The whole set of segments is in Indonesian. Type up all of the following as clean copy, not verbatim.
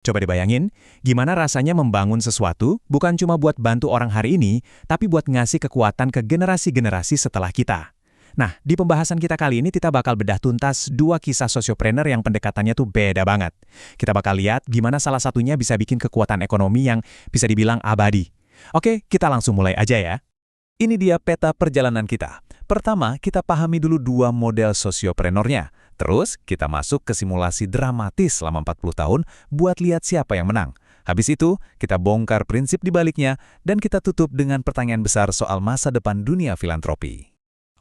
Coba dibayangin, gimana rasanya membangun sesuatu bukan cuma buat bantu orang hari ini, tapi buat ngasih kekuatan ke generasi-generasi setelah kita. Nah, di pembahasan kita kali ini kita bakal bedah tuntas dua kisah sosiopreneur yang pendekatannya tuh beda banget. Kita bakal lihat gimana salah satunya bisa bikin kekuatan ekonomi yang bisa dibilang abadi. Oke, kita langsung mulai aja ya. Ini dia peta perjalanan kita. Pertama, kita pahami dulu dua model sosioprenornya. Terus, kita masuk ke simulasi dramatis selama 40 tahun buat lihat siapa yang menang. Habis itu, kita bongkar prinsip di baliknya dan kita tutup dengan pertanyaan besar soal masa depan dunia filantropi.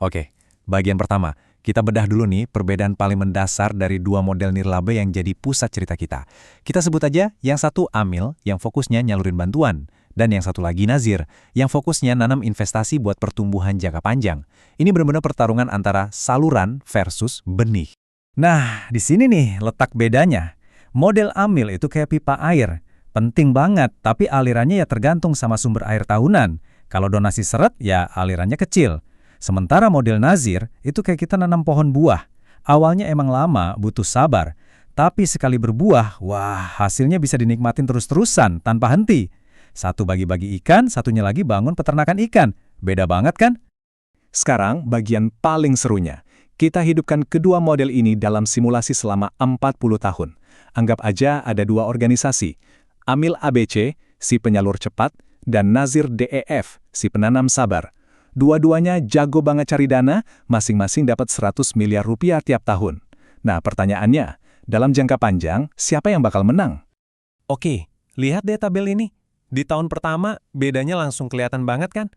Oke, bagian pertama, kita bedah dulu nih perbedaan paling mendasar dari dua model nirlaba yang jadi pusat cerita kita. Kita sebut aja yang satu Amil, yang fokusnya nyalurin bantuan. Dan yang satu lagi Nazir, yang fokusnya nanam investasi buat pertumbuhan jangka panjang. Ini benar-benar pertarungan antara saluran versus benih. Nah, di sini nih letak bedanya. Model Amil itu kayak pipa air. Penting banget, tapi alirannya ya tergantung sama sumber air tahunan. Kalau donasi seret, ya alirannya kecil. Sementara model Nazir, itu kayak kita nanam pohon buah. Awalnya emang lama, butuh sabar. Tapi sekali berbuah, wah hasilnya bisa dinikmatin terus-terusan, tanpa henti. Satu bagi-bagi ikan, satunya lagi bangun peternakan ikan. Beda banget kan? Sekarang bagian paling serunya. Kita hidupkan kedua model ini dalam simulasi selama 40 tahun. Anggap aja ada dua organisasi. Amil ABC, si penyalur cepat, dan Nazir DEF, si penanam sabar. Dua-duanya jago banget cari dana, masing-masing dapat 100 miliar rupiah tiap tahun. Nah, pertanyaannya, dalam jangka panjang, siapa yang bakal menang? Oke, lihat deh tabel ini. Di tahun pertama, bedanya langsung kelihatan banget kan?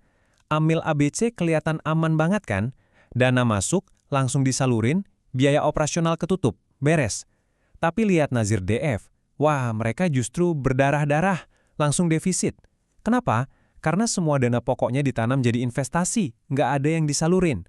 Amil ABC kelihatan aman banget kan? Dana masuk, langsung disalurin, biaya operasional ketutup, beres. Tapi lihat Nazir DF, wah mereka justru berdarah-darah, langsung defisit. Kenapa? Karena semua dana pokoknya ditanam jadi investasi, nggak ada yang disalurin.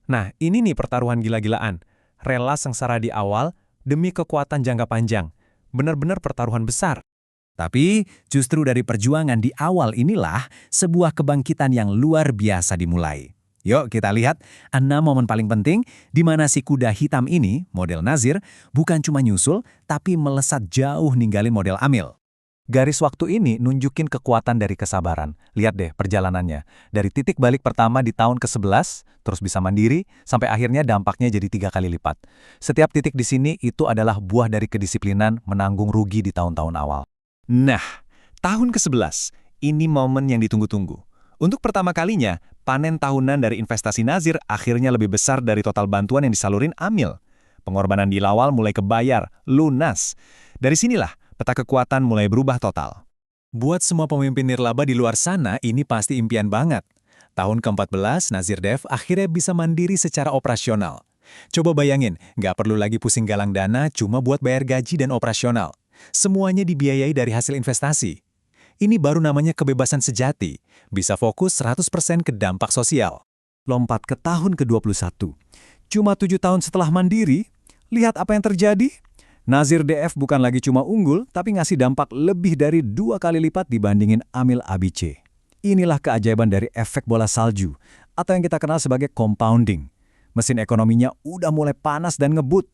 Nah, ini nih pertaruhan gila-gilaan. Rela sengsara di awal demi kekuatan jangka panjang. Benar-benar pertaruhan besar. Tapi justru dari perjuangan di awal inilah sebuah kebangkitan yang luar biasa dimulai. Yuk kita lihat 6 momen paling penting di mana si kuda hitam ini, model Nazir, bukan cuma nyusul, tapi melesat jauh ninggalin model Amil. Garis waktu ini nunjukin kekuatan dari kesabaran. Lihat deh perjalanannya. Dari titik balik pertama di tahun ke-11, terus bisa mandiri, sampai akhirnya dampaknya jadi 3 kali lipat. Setiap titik di sini itu adalah buah dari kedisiplinan menanggung rugi di tahun-tahun awal. Nah, tahun ke-11, ini momen yang ditunggu-tunggu. Untuk pertama kalinya, panen tahunan dari investasi Nazir akhirnya lebih besar dari total bantuan yang disalurin Amil. Pengorbanan di awal mulai kebayar, lunas. Dari sinilah, peta kekuatan mulai berubah total. Buat semua pemimpin nirlaba di luar sana, ini pasti impian banget. Tahun ke-14, Nazir Dev akhirnya bisa mandiri secara operasional. Coba bayangin, nggak perlu lagi pusing galang dana cuma buat bayar gaji dan operasional. Semuanya dibiayai dari hasil investasi. Ini baru namanya kebebasan sejati. Bisa fokus 100% ke dampak sosial. Lompat ke tahun ke-21. Cuma 7 tahun setelah mandiri, lihat apa yang terjadi? Nazir DF bukan lagi cuma unggul, tapi ngasih dampak lebih dari 2 kali lipat dibandingin Amil ABC. Inilah keajaiban dari efek bola salju, atau yang kita kenal sebagai compounding. Mesin ekonominya udah mulai panas dan ngebut.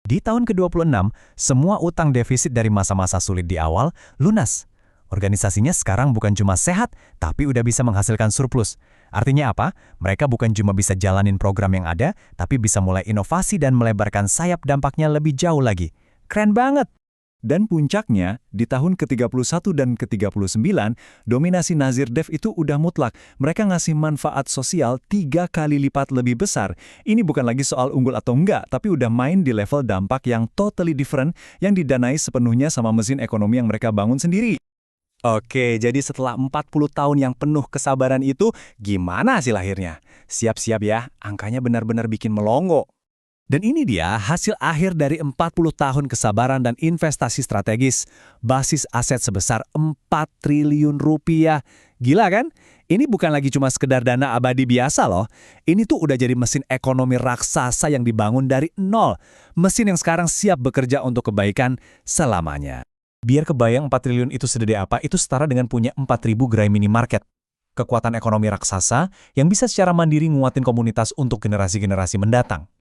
Di tahun ke-26, semua utang defisit dari masa-masa sulit di awal lunas. Organisasinya sekarang bukan cuma sehat, tapi udah bisa menghasilkan surplus. Artinya apa? Mereka bukan cuma bisa jalanin program yang ada, tapi bisa mulai inovasi dan melebarkan sayap dampaknya lebih jauh lagi. Keren banget! Dan puncaknya, di tahun ke-31 dan ke-39, dominasi Nazir Dev itu udah mutlak. Mereka ngasih manfaat sosial 3 kali lipat lebih besar. Ini bukan lagi soal unggul atau enggak, tapi udah main di level dampak yang totally different yang didanai sepenuhnya sama mesin ekonomi yang mereka bangun sendiri. Oke, jadi setelah 40 tahun yang penuh kesabaran itu, gimana hasil akhirnya? Siap-siap ya, angkanya benar-benar bikin melongo. Dan ini dia hasil akhir dari 40 tahun kesabaran dan investasi strategis. Basis aset sebesar 4 triliun rupiah. Gila kan? Ini bukan lagi cuma sekedar dana abadi biasa loh. Ini tuh udah jadi mesin ekonomi raksasa yang dibangun dari nol. Mesin yang sekarang siap bekerja untuk kebaikan selamanya. Biar kebayang 4 triliun itu segede apa, itu setara dengan punya 4.000 gerai minimarket. Kekuatan ekonomi raksasa yang bisa secara mandiri nguatin komunitas untuk generasi-generasi mendatang.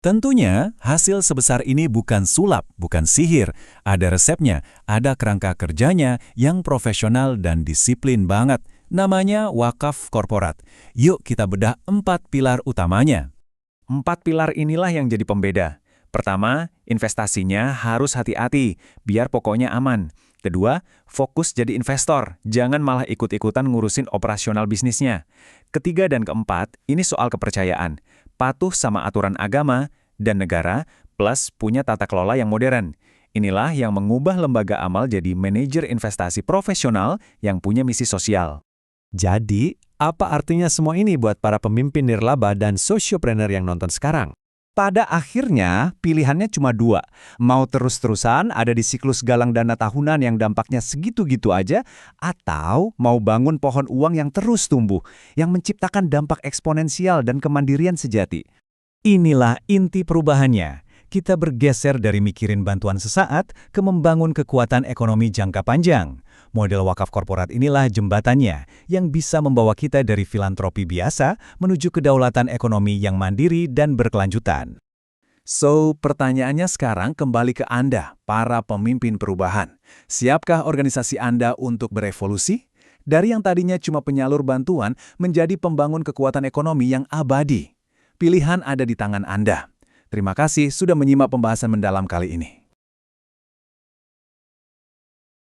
Tentunya, hasil sebesar ini bukan sulap, bukan sihir. Ada resepnya, ada kerangka kerjanya yang profesional dan disiplin banget. Namanya wakaf korporat. Yuk kita bedah 4 pilar utamanya. 4 pilar inilah yang jadi pembeda. Pertama, investasinya harus hati-hati, biar pokoknya aman. Kedua, fokus jadi investor, jangan malah ikut-ikutan ngurusin operasional bisnisnya. Ketiga dan keempat, ini soal kepercayaan. Patuh sama aturan agama dan negara, plus punya tata kelola yang modern. Inilah yang mengubah lembaga amal jadi manajer investasi profesional yang punya misi sosial. Jadi, apa artinya semua ini buat para pemimpin nirlaba dan sociopreneur yang nonton sekarang? Pada akhirnya, pilihannya cuma 2. Mau terus-terusan ada di siklus galang dana tahunan yang dampaknya segitu-gitu aja, atau mau bangun pohon uang yang terus tumbuh, yang menciptakan dampak eksponensial dan kemandirian sejati. Inilah inti perubahannya. Kita bergeser dari mikirin bantuan sesaat ke membangun kekuatan ekonomi jangka panjang. Model wakaf korporat inilah jembatannya yang bisa membawa kita dari filantropi biasa menuju kedaulatan ekonomi yang mandiri dan berkelanjutan. So, pertanyaannya sekarang kembali ke Anda, para pemimpin perubahan. Siapkah organisasi Anda untuk berevolusi? Dari yang tadinya cuma penyalur bantuan menjadi pembangun kekuatan ekonomi yang abadi. Pilihan ada di tangan Anda. Terima kasih sudah menyimak pembahasan mendalam kali ini.